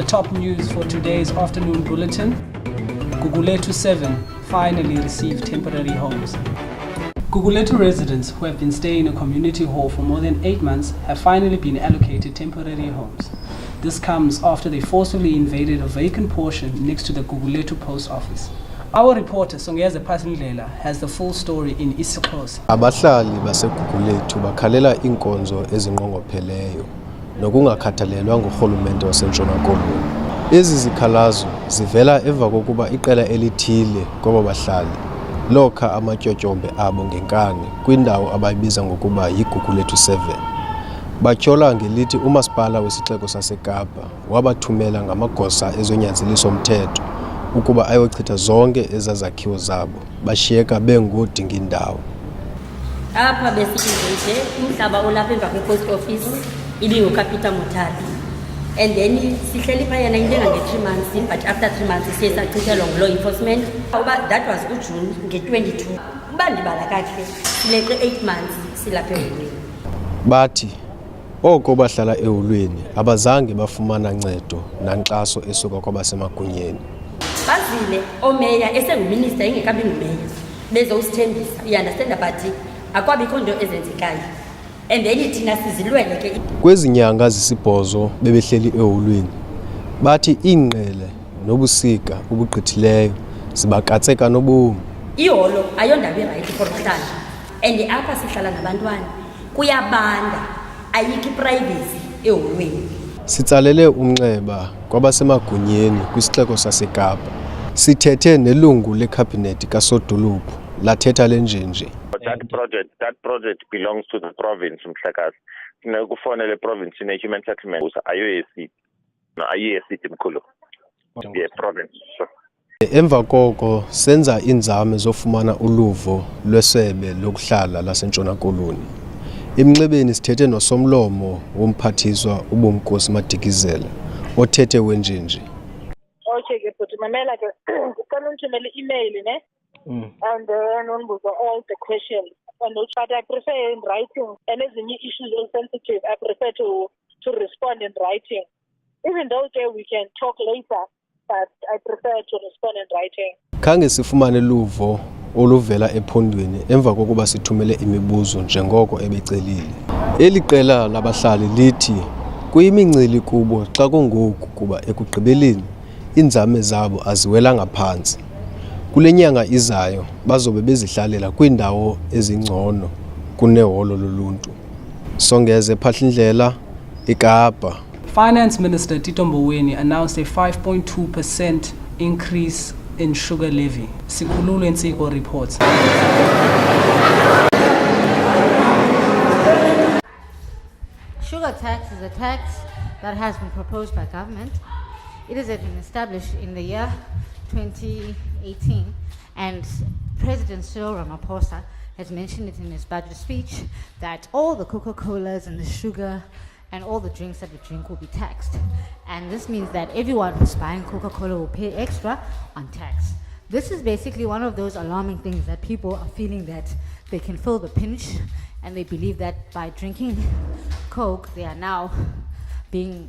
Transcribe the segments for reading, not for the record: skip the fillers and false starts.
top news for today's afternoon bulletin. Gugulethu 7 finally received temporary homes. Gugulethu residents who have been staying in a community hall for more than 8 months have finally been allocated temporary homes. This comes after they forcibly invaded a vacant portion next to the Gugulethu post office. Our reporter Songeze Phahlindlela has the full story in isiXhosa. Abahlali baseGugulethu bakhalela inkonzo ezinqongopheleyo nokungakhathalelwa ngurhulumente waseNtshona Koloni. Ezi zikhalazo zivela emva kokuba iqela elithile kwaba bahlali lokha amatyotyombe abo ngenkani kwindawo abayibiza ngokuba yiGugulethu 7. Batyhola ngelithi umasipala wesixeko saseKapa wabathumela ngamagosa ezonyanzeliso mthetho ukuba ayochitha zonke ezazakhiwo zabo bashiyeka bengodingindawo. Apha besithi umhlaba olapha emva kwe-post office ibinguKapita Muthathi, and then sihleli phayana into engange-3 months, but after 3 months siye sachithelwa ngulo enforcement. That was uJune nge-22. Uba ndibala kakuhle sileqe 8 months silapha eholweni. Bathi oko bahlala eholweni abazange bafumana ncedo nankxaso esuka kwabasemagunyeni. Bazile omeya esenguminister engekabi ngumeya bezosithembisa, you understand, but akwabikho nto ezenzekayo, and then thina sizilwele ke. Kwezi nyanga zisibhozo bebehleli eholweni bathi ingqele nobusika ubugqithileyo zibakatseka nobomi. Iholo ayondaba irayithi for uhlala, and apha sihlala nabantwana kuyabanda, ayikho iprivacy eholweni. Sitsalele umnxeba kwabasemagunyeni kwisixeko saseKapa. Sithethe nelungu lekhabhinethi kasodolophu lathetha lenjenje. That project belongs to the province Mhlakazi. Kufanele province ine human settlement ayiyesit mkhulu. Yeah, province. Emva koko senza inzame zofumana uluvo lwesebe lokuhlala laseNtshona Koloni. Emnxebeni sithethe nosomlomo womphathiswa uBomkosi Madikizela othethe wenjenje. Okay ke but mamela ke ngicela ungithumele email ne, and then unbuza all the questions, and but I prefer in writing, and ezinye issues are sensitive I prefer to respond in writing, even though we can talk later, but I prefer to respond in writing. Khange sifumane luvo oluvela ephondweni emva kokuba sithumele imibuzo njengoko ebecelile. Eli qela labahlali lithi kuyimincili kubo xa kungoku kuba ekugqibeleni inzame zabo aziwelanga phansi. Kule nyanga izayo bazobe bezihlalela kwiindawo ezingcono kuneholo loluntu. Songeze Phahlindlela, eKapa. Finance Minister Tito Mboweni announced a 5.2% increase in sugar levy. Sikhululo Nsiko reports. Sugar tax is a tax that has been proposed by government. It has been established in the year 2018, and President Cyril Ramaphosa has mentioned it in his budget speech that all the Coca-Colas and the sugar and all the drinks that we drink will be taxed. And this means that everyone who's buying Coca-Cola will pay extra on tax. This is basically one of those alarming things that people are feeling that they can feel the pinch, and they believe that by drinking Coke, they are now being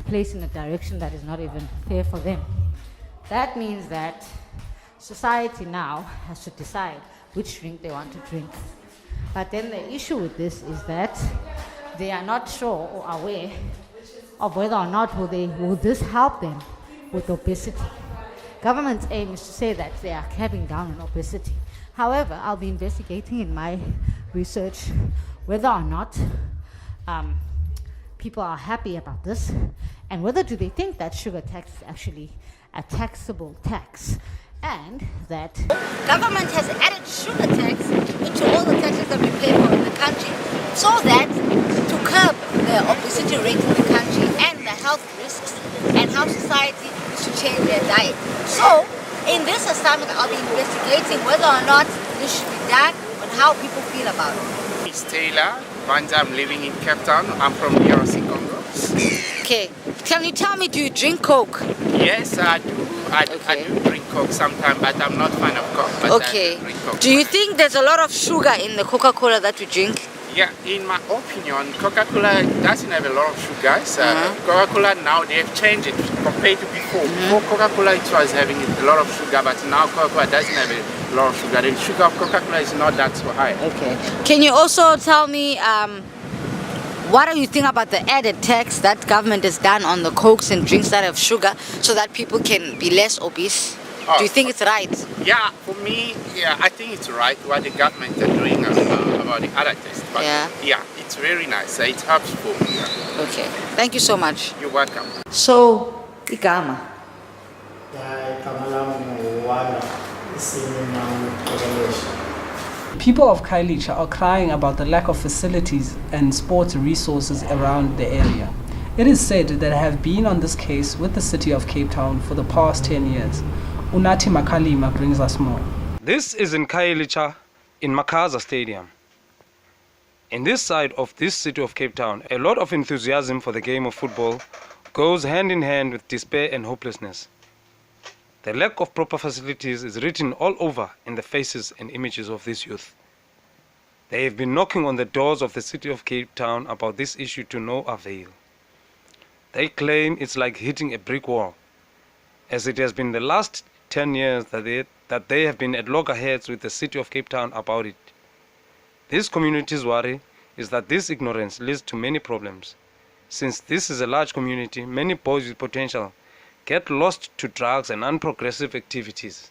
placed in a direction that is not even fair for them. That means that society now has to decide which drink they want to drink. But then the issue with this is that they are not sure or aware of whether or not will this help them with obesity. Government's aim is to say that they are cramping down on obesity. However, I'll be investigating in my research whether or not people are happy about this, and whether do they think that sugar tax is actually a taxable tax, and that government has added sugar tax into all the taxes that we pay for in the country, so that to curb the obesity rate in the country and the health risks, and how society needs to change their diet. So in this assignment I'll be investigating whether or not this should be done and how people feel about it. It's Taylor. I'm living in Cape Town. I'm from DRC Congo. Okay, can you tell me, do you drink Coke? Yes, I do. I do drink Coke sometimes, but I'm not fan of Coke. But Okay. I drink Coke. Do you think there's a lot of sugar in the Coca-Cola that we drink? Yeah, in my opinion, Coca-Cola doesn't have a lot of sugars. Coca-Cola now, they have changed it compared to before. Before Coca-Cola, it was having a lot of sugar, but now Coca-Cola doesn't have a lot of sugar. The sugar of Coca-Cola is not that so high. Okay. Can you also tell me what do you think about the added tax that government has done on the cokes and drinks that have sugar so that people can be less obese? Do you think it's right? Yeah, for me, I think it's right what the government are doing about the other test. But yeah, it's very nice. It helps for me. Okay. Thank you so much. You're welcome. So, igama. People of Khayelitsha are crying about the lack of facilities and sports resources around the area. It is said that I have been on this case with the city of Cape Town for the past 10 years. Unathi Makalima brings us more. This is in Khayelitsha, in Makaza Stadium. In this side of this city of Cape Town, a lot of enthusiasm for the game of football goes hand in hand with despair and hopelessness. The lack of proper facilities is written all over in the faces and images of this youth. They have been knocking on the doors of the city of Cape Town about this issue to no avail. They claim it's like hitting a brick wall, as it has been the last 10 years that they have been at loggerheads with the city of Cape Town about it. This community's worry is that this ignorance leads to many problems. Since this is a large community, many boys with potential get lost to drugs and unprogressive activities.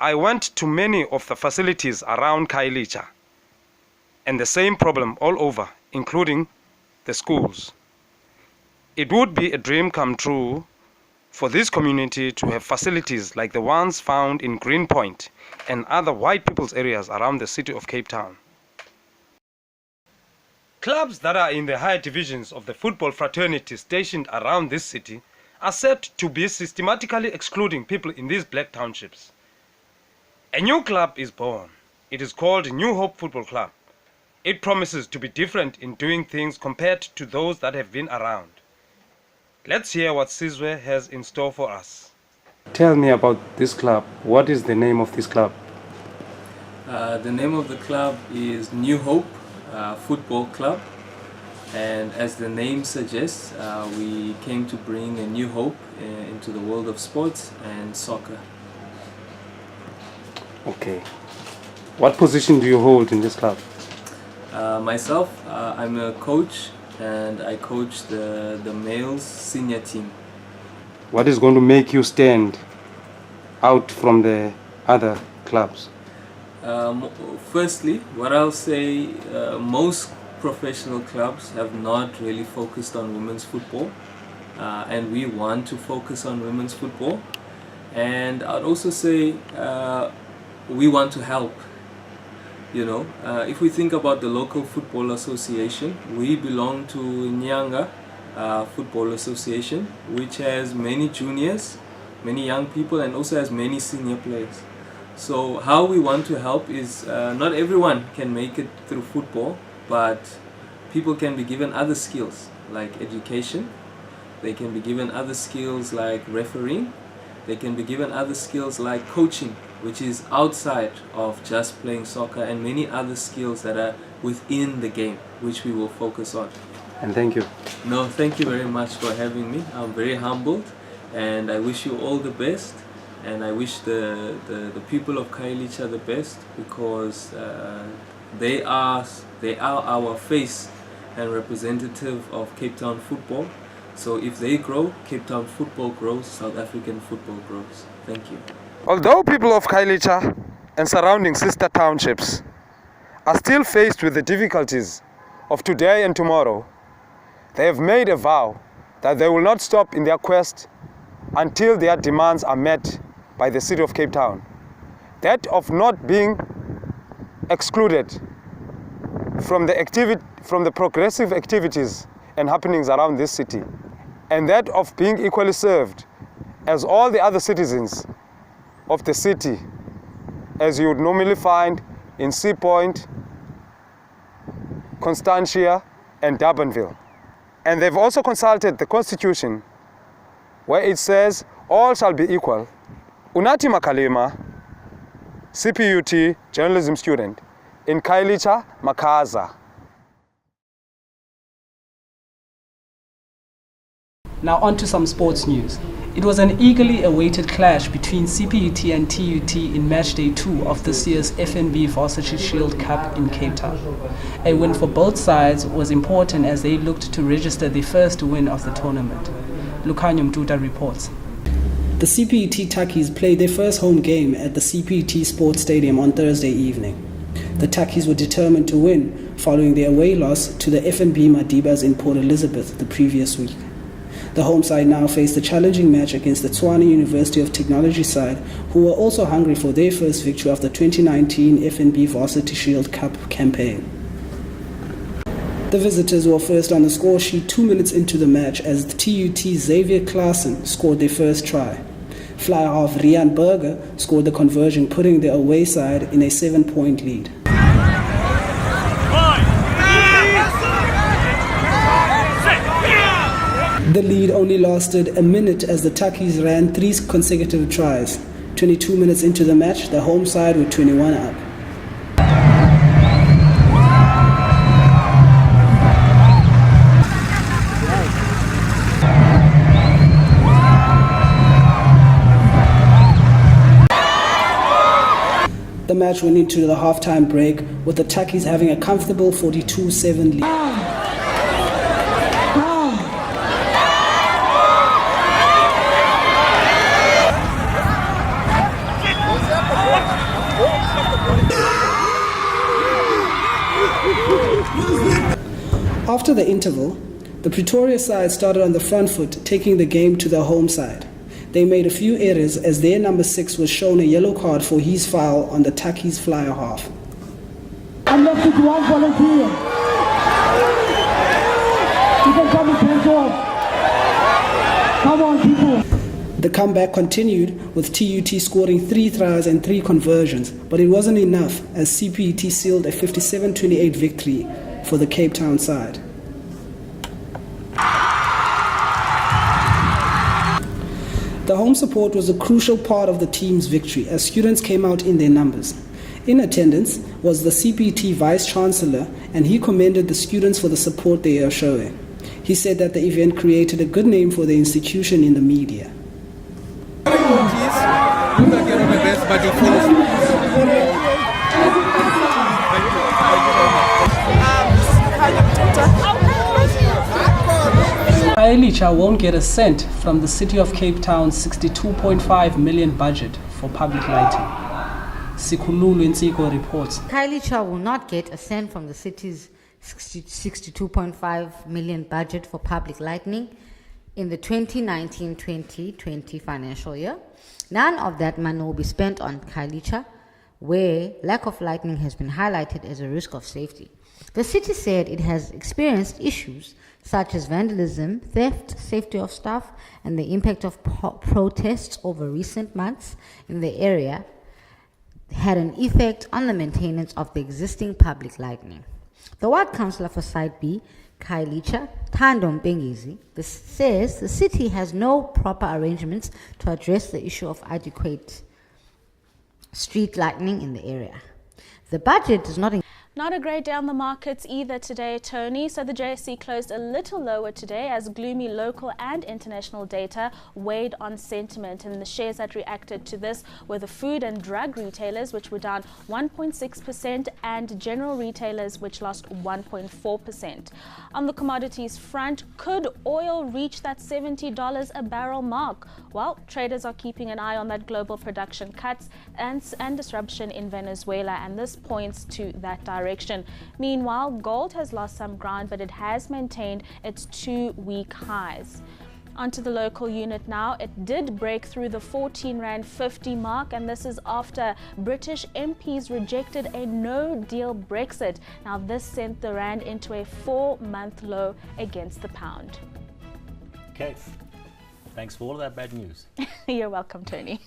I went to many of the facilities around Khayelitsha, and the same problem all over, including the schools. It would be a dream come true for this community to have facilities like the ones found in Greenpoint and other white people's areas around the city of Cape Town. Clubs that are in the higher divisions of the football fraternity stationed around this city are said to be systematically excluding people in these black townships. A new club is born. It is called New Hope Football Club. It promises to be different in doing things compared to those that have been around. Let's hear what Sizwe has in store for us. Tell me about this club. What is the name of this club? The name of the club is New Hope Football Club, and as the name suggests, we came to bring a new hope into the world of sports and soccer. Okay. What position do you hold in this club? Myself, I'm a coach, and I coach the males senior team. What is going to make you stand out from the other clubs? Firstly, what I'll say, most professional clubs have not really focused on women's football, and we want to focus on women's football. And I'd also say we want to help. You know, if we think about the local football association, we belong to Nyanga Football Association, which has many juniors, many young people, and also has many senior players. So how we want to help is not everyone can make it through football, but people can be given other skills like education. They can be given other skills like refereeing. They can be given other skills like coaching, which is outside of just playing soccer, and many other skills that are within the game, which we will focus on. And thank you. No, thank you very much for having me. I'm very humbled, and I wish you all the best, and I wish the people of Khayelitsha the best, because they are our face and representative of Cape Town football. So if they grow, Cape Town football grows, South African football grows. Thank you. Although people of Khayelitsha and surrounding sister townships are still faced with the difficulties of today and tomorrow, they have made a vow that they will not stop in their quest until their demands are met by the city of Cape Town. That of not being excluded from the progressive activities and happenings around this city, and that of being equally served as all the other citizens of the city, as you would normally find in Sea Point, Constantia, and Durbanville. And they've also consulted the Constitution, where it says all shall be equal. Unati Makalima, CPUT journalism student in Khayelitsha, Makhaza. Now on to some sports news. It was an eagerly awaited clash between CPUT and TUT in match day 2 of this year's FNB Varsity Shield Cup in Cape Town. A win for both sides was important as they looked to register their first win of the tournament. Lukhanyo Mtuta reports. The CPUT Takis played their first home game at the CPUT Sports Stadium on Thursday evening. The Takis were determined to win following their away loss to the FNB Madibas in Port Elizabeth the previous week. The home side now faced a challenging match against the Tshwane University of Technology side, who were also hungry for their first victory of the 2019 FNB Varsity Shield Cup campaign. The visitors were first on the score sheet 2 minutes into the match as the TUT Xavier Klaassen scored their first try. Flyer half Rian Berger scored the conversion, putting the away side in a 7-point lead. The lead only lasted a minute as the Takis ran 3 consecutive tries. 22 minutes into the match, the home side were 21 up. The match went into the halftime break with the Takis having a comfortable 42-7 lead. After the interval, the Pretoria side started on the front foot, taking the game to the home side. They made a few errors as their number 6 was shown a yellow card for his foul on the Takis flyer half. I'm left with one volunteer. You can come and hands off. Come on, people. The comeback continued with TUT scoring 3 tries and 3 conversions, but it wasn't enough as CPUT sealed a 57-28 victory for the Cape Town side. The home support was a crucial part of the team's victory as students came out in their numbers. In attendance was the CPT Vice-Chancellor, and he commended the students for the support they are showing. He said that the event created a good name for the institution in the media. Khayelitsha won't get a cent from the City of Cape Town's 62.5 million budget for public lighting. Sikhululu Nsiko reports. Khayelitsha will not get a cent from the city's 62.5 million budget for public lighting in the 2019-2020 financial year. None of that money will be spent on Khayelitsha, where lack of lighting has been highlighted as a risk of safety. The city said it has experienced issues such as vandalism, theft, safety of staff, and the impact of protests over recent months in the area had an effect on the maintenance of the existing public lighting. The Ward Councillor for Side B, Khayelitsha, Thando Mpengezi, says the city has no proper arrangements to address the issue of adequate street lighting in the area. The budget does not Not a great day on the markets either today, Tony. So the JSE closed a little lower today as gloomy local and international data weighed on sentiment. And the shares that reacted to this were the food and drug retailers, which were down 1.6%, and general retailers, which lost 1.4%. On the commodities front, could oil reach that $70 a barrel mark? Well, traders are keeping an eye on that global production cuts and disruption in Venezuela, and this points to that direction. Meanwhile, gold has lost some ground, but it has maintained its 2-week highs. Onto the local unit now. It did break through the R14.50 mark, and this is after British MPs rejected a no-deal Brexit. Now, this sent the rand into a 4-month low against the pound. Okay, thanks for all of that bad news. You're welcome, Tony.